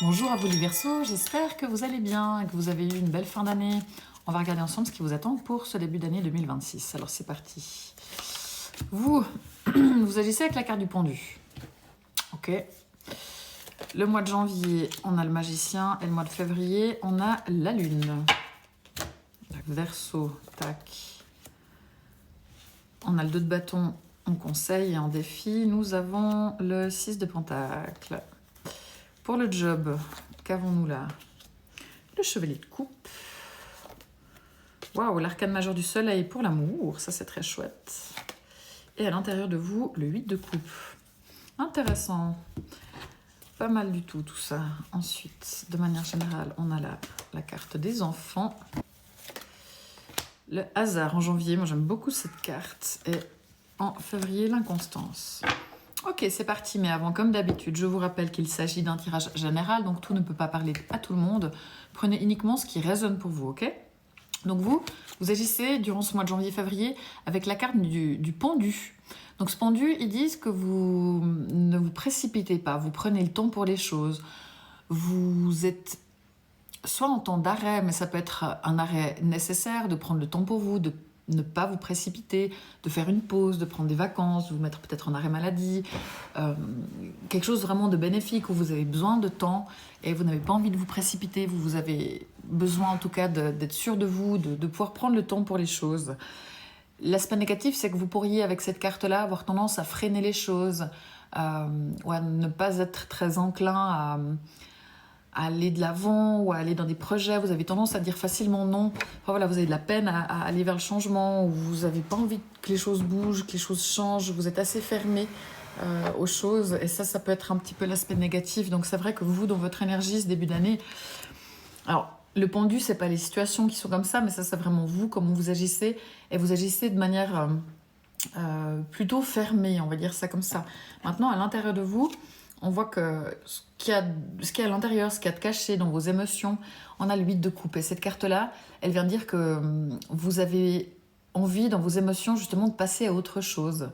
Bonjour à vous les Verseaux, j'espère que vous allez bien et que vous avez eu une belle fin d'année. On va regarder ensemble ce qui vous attend pour ce début d'année 2026. Alors c'est parti. Vous, vous agissez avec la carte du pendu. Ok. Le mois de janvier, on a le magicien et le mois de février, on a la lune. Verseau, tac. On a le 2 de bâton en conseil et en défi. Nous avons le 6 de pentacle. Pour le job, qu'avons-nous là? Le chevalier de coupe. Waouh, l'arcane majeur du soleil pour l'amour, ça c'est très chouette. Et à l'intérieur de vous, le 8 de coupe. Intéressant. Pas mal du tout, tout ça. Ensuite, de manière générale, on a la carte des enfants. Le hasard en janvier, moi j'aime beaucoup cette carte. Et en février, l'inconstance. Ok, c'est parti, mais avant, comme d'habitude, je vous rappelle qu'il s'agit d'un tirage général, donc tout ne peut pas parler à tout le monde. Prenez uniquement ce qui résonne pour vous, ok? Donc vous agissez durant ce mois de janvier-février avec la carte du pendu. Donc ce pendu, ils disent que vous ne vous précipitez pas, vous prenez le temps pour les choses. Vous êtes soit en temps d'arrêt, mais ça peut être un arrêt nécessaire, de prendre le temps pour vous, de ne pas vous précipiter, de faire une pause, de prendre des vacances, de vous mettre peut-être en arrêt maladie, quelque chose vraiment de bénéfique où vous avez besoin de temps et vous n'avez pas envie de vous précipiter, vous avez besoin en tout cas d'être sûr de vous, de pouvoir prendre le temps pour les choses. L'aspect négatif, c'est que vous pourriez, avec cette carte-là, avoir tendance à freiner les choses, ou à ne pas être très enclin à aller de l'avant ou à aller dans des projets, vous avez tendance à dire facilement non. Enfin, voilà, vous avez de la peine à aller vers le changement, ou vous n'avez pas envie que les choses bougent, que les choses changent, vous êtes assez fermé aux choses, et ça peut être un petit peu l'aspect négatif. Donc c'est vrai que vous, dans votre énergie, ce début d'année, alors le pendu, c'est pas les situations qui sont comme ça, mais ça c'est vraiment vous, comment vous agissez, et vous agissez de manière plutôt fermée, on va dire ça comme ça. Maintenant, à l'intérieur de vous, on voit que ce qu'il y a à l'intérieur, ce qu'il y a de caché dans vos émotions, on a le 8 de coupe. Et cette carte-là, elle vient dire que vous avez envie, dans vos émotions, justement, de passer à autre chose.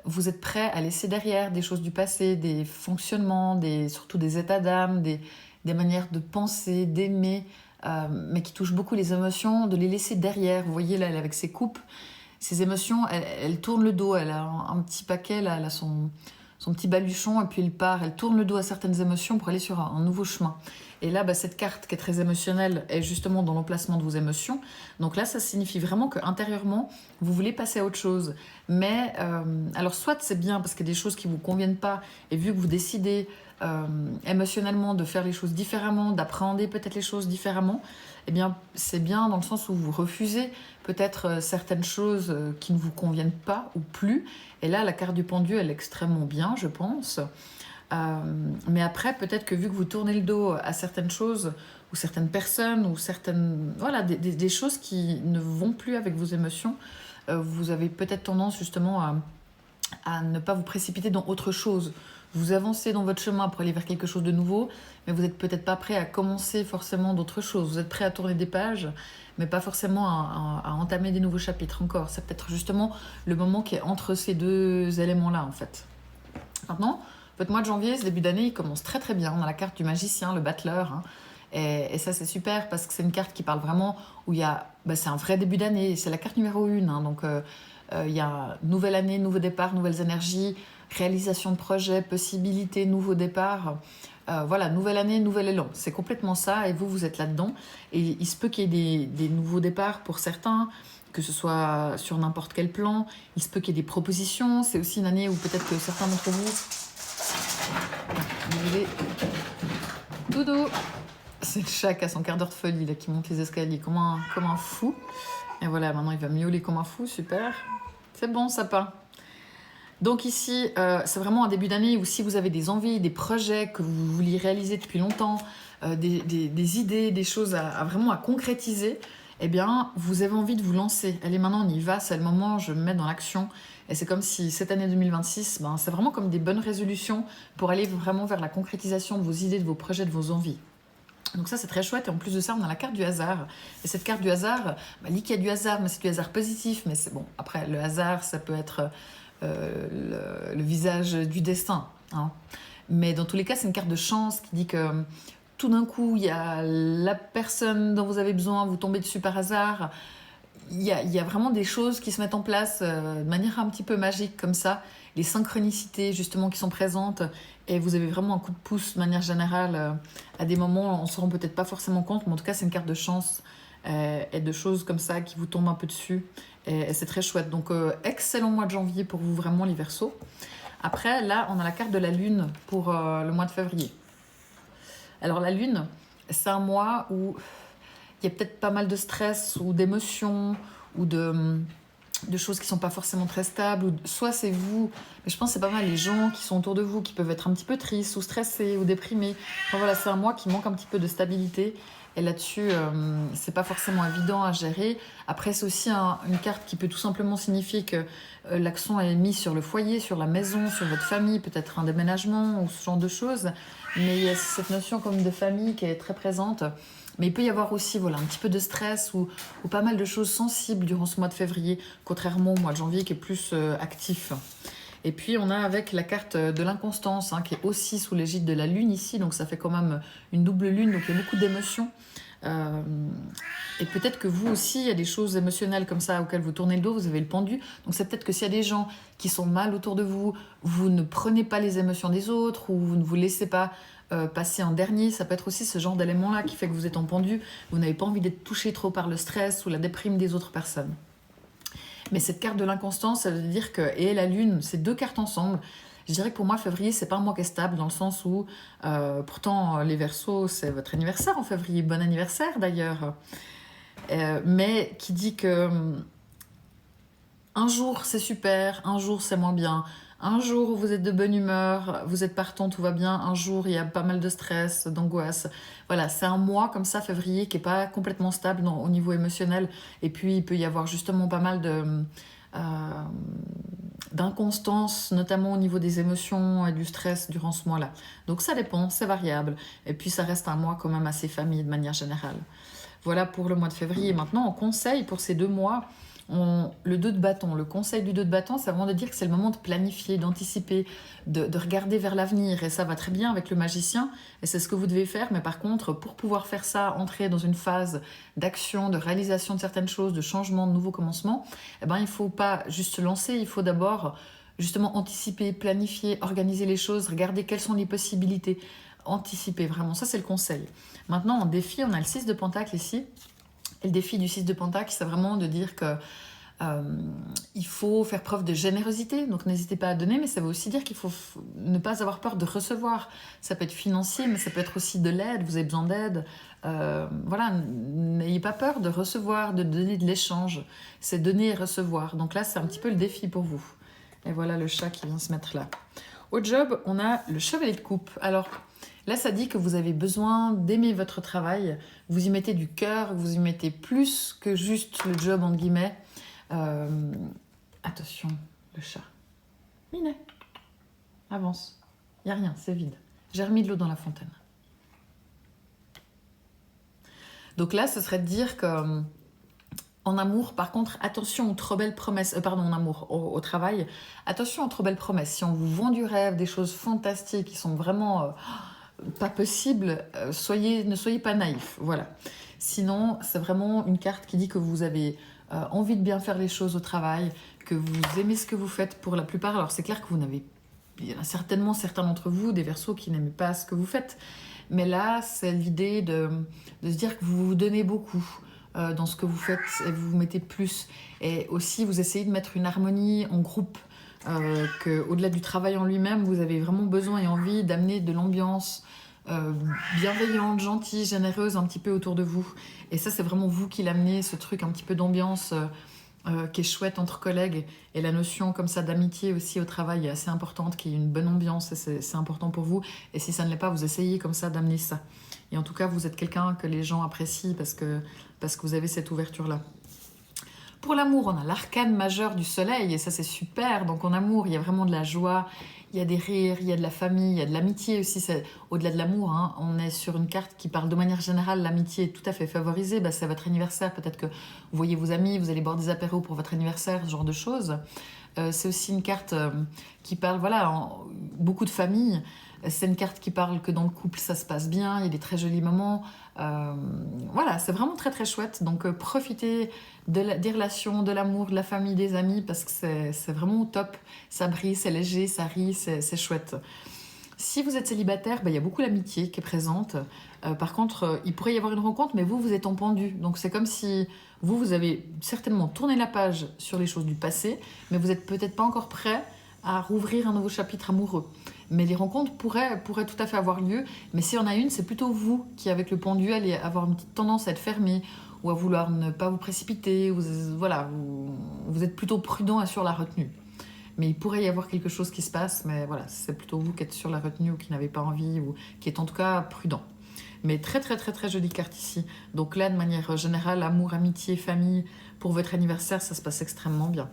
Vous êtes prêt à laisser derrière des choses du passé, des fonctionnements, surtout des états d'âme, des manières de penser, d'aimer, mais qui touchent beaucoup les émotions, de les laisser derrière. Vous voyez, là, elle, avec ses coupes, ses émotions, elle tourne le dos, elle a un petit paquet, là, elle a son petit baluchon, et puis elle tourne le dos à certaines émotions pour aller sur un nouveau chemin. Et là, cette carte qui est très émotionnelle est justement dans l'emplacement de vos émotions. Donc là, ça signifie vraiment qu'intérieurement, vous voulez passer à autre chose. Mais, alors soit c'est bien parce qu'il y a des choses qui ne vous conviennent pas, et vu que vous décidez émotionnellement de faire les choses différemment, d'appréhender peut-être les choses différemment, eh bien, c'est bien dans le sens où vous refusez peut-être certaines choses qui ne vous conviennent pas ou plus. Et là, la carte du pendu, elle est extrêmement bien, je pense. Mais après, peut-être que vu que vous tournez le dos à certaines choses, ou certaines personnes, ou certaines... Voilà, des choses qui ne vont plus avec vos émotions, vous avez peut-être tendance justement à ne pas vous précipiter dans autre chose. Vous avancez dans votre chemin pour aller vers quelque chose de nouveau, mais vous n'êtes peut-être pas prêt à commencer forcément d'autres choses. Vous êtes prêt à tourner des pages, mais pas forcément à entamer des nouveaux chapitres encore. C'est peut-être justement le moment qui est entre ces deux éléments-là, en fait. Maintenant, votre mois de janvier, ce début d'année, il commence très très bien. On a la carte du magicien, le battleur, hein. Et ça, c'est super parce que c'est une carte qui parle vraiment où il y a... c'est un vrai début d'année. C'est la carte numéro 1, hein, donc... il y a nouvelle année, nouveau départ, nouvelles énergies, réalisation de projets, possibilités, nouveau départ. Voilà, nouvelle année, nouvel élan. C'est complètement ça et vous êtes là-dedans. Et il se peut qu'il y ait des nouveaux départs pour certains, que ce soit sur n'importe quel plan. Il se peut qu'il y ait des propositions. C'est aussi une année où peut-être que certains d'entre vous... Désolé. Doudou. C'est le chat qui a son quart d'heure de folie, là, qui monte les escaliers comme un fou. Et voilà, maintenant il va miauler comme un fou, super. C'est bon, sapin. Donc ici, c'est vraiment un début d'année où si vous avez des envies, des projets que vous vouliez réaliser depuis longtemps, des idées, des choses vraiment à concrétiser, eh bien, vous avez envie de vous lancer. Allez, maintenant on y va, c'est le moment, je me mets dans l'action. Et c'est comme si cette année 2026, c'est vraiment comme des bonnes résolutions pour aller vraiment vers la concrétisation de vos idées, de vos projets, de vos envies. Donc ça, c'est très chouette. Et en plus de ça, on a la carte du hasard. Et cette carte du hasard, dit qu'il y a du hasard, mais c'est du hasard positif. Mais c'est bon. Après, le hasard, ça peut être le visage du destin, hein. Mais dans tous les cas, c'est une carte de chance qui dit que tout d'un coup, il y a la personne dont vous avez besoin, vous tombez dessus par hasard. Il y a vraiment des choses qui se mettent en place de manière un petit peu magique comme ça. Les synchronicités justement qui sont présentes. Et vous avez vraiment un coup de pouce de manière générale. À des moments, on ne se rend peut-être pas forcément compte, mais en tout cas, c'est une carte de chance et de choses comme ça qui vous tombent un peu dessus. Et c'est très chouette. Donc, excellent mois de janvier pour vous vraiment les Verseaux. Après, là, on a la carte de la Lune pour le mois de février. Alors, la Lune, c'est un mois où il y a peut-être pas mal de stress ou d'émotions ou de choses qui ne sont pas forcément très stables. Ou soit c'est vous, mais je pense que c'est pas mal les gens qui sont autour de vous qui peuvent être un petit peu tristes ou stressés ou déprimés. Enfin voilà, c'est un mois qui manque un petit peu de stabilité. Et là-dessus, c'est pas forcément évident à gérer. Après, c'est aussi une carte qui peut tout simplement signifier que l'accent est mis sur le foyer, sur la maison, sur votre famille, peut-être un déménagement ou ce genre de choses. Mais il y a cette notion comme de famille qui est très présente. Mais il peut y avoir aussi voilà, un petit peu de stress ou pas mal de choses sensibles durant ce mois de février, contrairement au mois de janvier qui est plus actif. Et puis on a avec la carte de l'inconstance qui est aussi sous l'égide de la lune ici, donc ça fait quand même une double lune, donc il y a beaucoup d'émotions. Et peut-être que vous aussi, il y a des choses émotionnelles comme ça auxquelles vous tournez le dos, vous avez le pendu. Donc c'est peut-être que s'il y a des gens qui sont mal autour de vous, vous ne prenez pas les émotions des autres ou vous ne vous laissez pas passer en dernier. Ça peut être aussi ce genre d'élément-là qui fait que vous êtes en pendu. Vous n'avez pas envie d'être touché trop par le stress ou la déprime des autres personnes. Mais cette carte de l'inconstance, ça veut dire que, et la lune, c'est deux cartes ensemble. Je dirais que pour moi, février, c'est pas un mois qui est stable, dans le sens où, pourtant, les Verseaux, c'est votre anniversaire en février. Bon anniversaire d'ailleurs. Mais qui dit que un jour c'est super, un jour c'est moins bien. Un jour vous êtes de bonne humeur, vous êtes partant, tout va bien. Un jour il y a pas mal de stress, d'angoisse. Voilà, c'est un mois comme ça, février, qui n'est pas complètement stable au niveau émotionnel. Et puis il peut y avoir justement pas mal d'inconstance, notamment au niveau des émotions et du stress durant ce mois-là. Donc ça dépend, c'est variable. Et puis ça reste un mois quand même assez famille de manière générale. Voilà pour le mois de février. Maintenant, en conseil pour ces 2 mois, le 2 de bâton. Le conseil du 2 de bâton, c'est vraiment de dire que c'est le moment de planifier, d'anticiper, de regarder vers l'avenir. Et ça va très bien avec le magicien. Et c'est ce que vous devez faire. Mais par contre, pour pouvoir faire ça, entrer dans une phase d'action, de réalisation de certaines choses, de changement, de nouveaux commencements, eh ben, il ne faut pas juste se lancer. Il faut d'abord justement anticiper, planifier, organiser les choses, regarder quelles sont les possibilités. Anticiper, vraiment. Ça, c'est le conseil. Maintenant, en défi, on a le 6 de Pentacle ici. Et le défi du 6 de Pentacle, c'est vraiment de dire que il faut faire preuve de générosité. Donc, n'hésitez pas à donner, mais ça veut aussi dire qu'il faut ne pas avoir peur de recevoir. Ça peut être financier, mais ça peut être aussi de l'aide. Vous avez besoin d'aide. Voilà, n'ayez pas peur de recevoir, de donner de l'échange. C'est donner et recevoir. Donc là, c'est un petit peu le défi pour vous. Et voilà le chat qui vient se mettre là. Au job, on a le chevalier de coupe. Alors, là, ça dit que vous avez besoin d'aimer votre travail. Vous y mettez du cœur, vous y mettez plus que juste le job, entre guillemets. Attention, le chat. Minet, avance. Il n'y a rien, c'est vide. J'ai remis de l'eau dans la fontaine. Donc là, ce serait de dire que en amour, par contre, attention aux trop belles promesses. Pardon, en amour, au travail. Attention aux trop belles promesses. Si on vous vend du rêve, des choses fantastiques qui sont vraiment pas possibles, ne soyez pas naïfs. Voilà. Sinon, c'est vraiment une carte qui dit que vous avez envie de bien faire les choses au travail, que vous aimez ce que vous faites pour la plupart. Alors, c'est clair que vous n'avez... Il y en a certainement certains d'entre vous, des Verseaux, qui n'aiment pas ce que vous faites. Mais là, c'est l'idée de se dire que vous vous donnez beaucoup dans ce que vous faites et vous vous mettez plus. Et aussi, vous essayez de mettre une harmonie en groupe, qu'au-delà du travail en lui-même, vous avez vraiment besoin et envie d'amener de l'ambiance bienveillante, gentille, généreuse un petit peu autour de vous. Et ça, c'est vraiment vous qui l'amenez, ce truc un petit peu d'ambiance qui est chouette entre collègues. Et la notion comme ça d'amitié aussi au travail est assez importante, qu'il y ait une bonne ambiance, et c'est important pour vous. Et si ça ne l'est pas, vous essayez comme ça d'amener ça. Et en tout cas, vous êtes quelqu'un que les gens apprécient parce que vous avez cette ouverture-là. Pour l'amour, on a l'arcane majeur du soleil, et ça c'est super. Donc en amour, il y a vraiment de la joie, il y a des rires, il y a de la famille, il y a de l'amitié aussi. Au-delà de l'amour, on est sur une carte qui parle de manière générale, l'amitié est tout à fait favorisée. C'est votre anniversaire, peut-être que vous voyez vos amis, vous allez boire des apéros pour votre anniversaire, ce genre de choses. C'est aussi une carte qui parle, beaucoup de famille. C'est une carte qui parle que dans le couple, ça se passe bien, il y a des très jolis moments. Voilà, c'est vraiment très très chouette. Donc profitez des relations, de l'amour, de la famille, des amis, parce que c'est vraiment au top. Ça brille, c'est léger, ça rit, c'est chouette. Si vous êtes célibataire, il y a beaucoup l'amitié qui est présente. Par contre, il pourrait y avoir une rencontre, mais vous êtes en pendu. Donc c'est comme si vous avez certainement tourné la page sur les choses du passé, mais vous n'êtes peut-être pas encore prêt à rouvrir un nouveau chapitre amoureux. Mais les rencontres pourraient tout à fait avoir lieu. Mais s'il y en a une, c'est plutôt vous qui, avec le pendu, allez avoir une petite tendance à être fermé ou à vouloir ne pas vous précipiter. Voilà, vous êtes plutôt prudent et sur la retenue. Mais il pourrait y avoir quelque chose qui se passe, mais voilà, c'est plutôt vous qui êtes sur la retenue ou qui n'avez pas envie ou qui est en tout cas prudent. Mais très très très très jolie carte ici. Donc là, de manière générale, amour, amitié, famille, pour votre anniversaire, ça se passe extrêmement bien.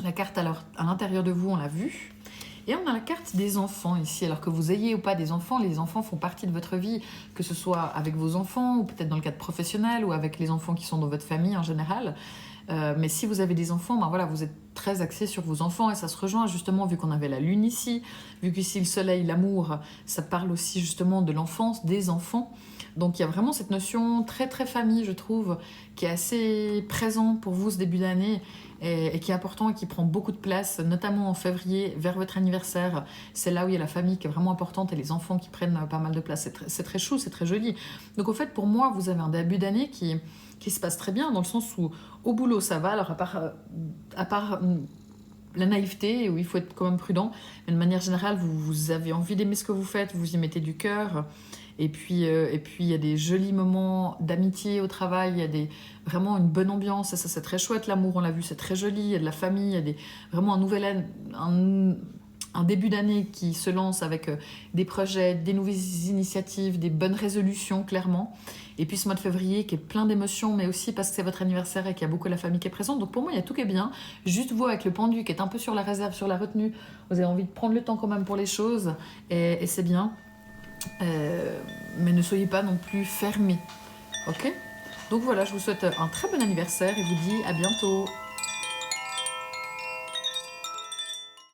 La carte alors à l'intérieur de vous, on l'a vue. Et on a la carte des enfants ici. Alors que vous ayez ou pas des enfants, les enfants font partie de votre vie, que ce soit avec vos enfants ou peut-être dans le cadre professionnel ou avec les enfants qui sont dans votre famille en général. Mais si vous avez des enfants, voilà, vous êtes très axé sur vos enfants et ça se rejoint justement vu qu'on avait la lune ici, vu qu'ici le soleil, l'amour, ça parle aussi justement de l'enfance, des enfants. Donc il y a vraiment cette notion très très famille, je trouve, qui est assez présente pour vous ce début d'année et qui est important et qui prend beaucoup de place, notamment en février, vers votre anniversaire. C'est là où il y a la famille qui est vraiment importante et les enfants qui prennent pas mal de place. C'est très chou, c'est très joli. Donc au fait, pour moi, vous avez un début d'année qui se passe très bien, dans le sens où au boulot ça va, alors à part la naïveté, où il faut être quand même prudent, mais de manière générale, vous avez envie d'aimer ce que vous faites, vous y mettez du cœur, et puis il y a des jolis moments d'amitié au travail, il y a vraiment une bonne ambiance, et ça c'est très chouette, l'amour, on l'a vu, c'est très joli, il y a de la famille, il y a vraiment un début d'année qui se lance avec des projets, des nouvelles initiatives, des bonnes résolutions, clairement. Et puis ce mois de février qui est plein d'émotions, mais aussi parce que c'est votre anniversaire et qu'il y a beaucoup la famille qui est présente. Donc pour moi, il y a tout qui est bien. Juste vous, avec le pendu qui est un peu sur la réserve, sur la retenue, vous avez envie de prendre le temps quand même pour les choses. Et c'est bien. Mais ne soyez pas non plus fermés. Ok ? Donc voilà, je vous souhaite un très bon anniversaire et vous dis à bientôt.